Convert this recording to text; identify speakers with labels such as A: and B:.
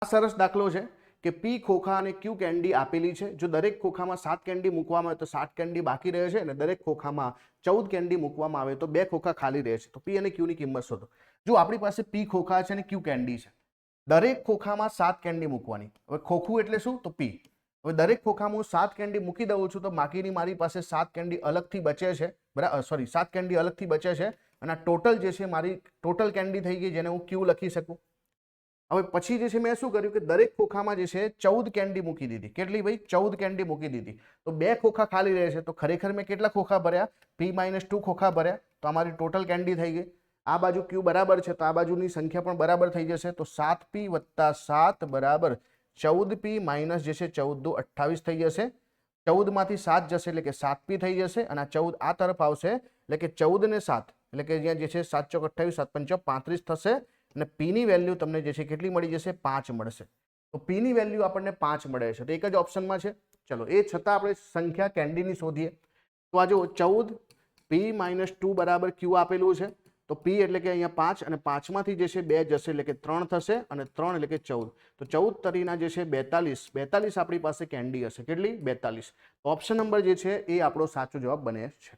A: આ સરસ દાખલો છે કે પી ખોખા અને ક્યુ કેન્ડી આપેલી છે. જો દરેક ખોખામાં 7 કેન્ડી મૂકવામાં આવે તો 7 કેન્ડી બાકી રહે છે અને દરેક ખોખામાં 14 કેન્ડી મૂકવામાં આવે તો 2 ખોખા ખાલી રહે છે. તો પી અને ક્યુ ની કિંમત શોધો. જો આપણી પાસે પી ખોખા છે અને ક્યુ કેન્ડી છે, દરેક ખોખામાં 7 કેન્ડી મૂકવાની. હવે ખોખું એટલે શું? તો પી. હવે દરેક ખોખામાં હું 7 કેન્ડી મૂકી દઉં છું તો બાકીની મારી પાસે 7 કેન્ડી અલગથી બચે છે, બરાબર, સોરી 7 કેન્ડી અલગથી બચે છે અને આ ટોટલ જે છે મારી ટોટલ કેન્ડી થઈ ગઈ, જેને હું ક્યુ લખી શકું. હવે પછી જે છે મેં શું કર્યું કે દરેક ખોખામાં જે છે 14 કેન્ડી મૂકી દીધી. કેટલી ભાઈ? 14 કેન્ડી મૂકી દીધી. તો 2 ખોખા ખાલી રહે છે. તો ખરેખર મેં કેટલા ખોખા ભર્યા? p-2 ખોખા ભર્યા. તો અમારી ટોટલ કેન્ડી થઈ ગઈ. આ બાજુ ક્યુ બરાબર છે તો આ બાજુની સંખ્યા પણ બરાબર થઈ જશે. તો 7p + 7 બરાબર 14p માઇનસ જે છે 14 દુ 28 થઈ જશે. 14 માંથી 7 જશે એટલે કે 7p થઈ જશે અને આ 14 આ તરફ આવશે એટલે કે 14 ને 7 એટલે કે અહીંયા જે છે 7 ચોક 28, 7 પંચા 35 થશે અને p ની વેલ્યુ તમને જે છે કેટલી મળી જશે? 5 મળશે. તો p ની વેલ્યુ આપણને 5 મળે છે. તો એક જ ઓપ્શનમાં છે. ચલો, એ છતાં આપણે સંખ્યા કેન્ડીની શોધીએ. તો આ જો 14 p-2 બરાબર q આપેલું છે. તો p એટલે કે અહીંયા 5 અને 5 માંથી જે છે 2 જશે એટલે કે 3 થશે અને 3 એટલે કે 14. તો 14 તરીના જે છે 42 આપણી પાસે કેન્ડી હશે. કેટલી? 42. ઓપ્શન નંબર જે છે એ આપણો સાચો જવાબ બને છે.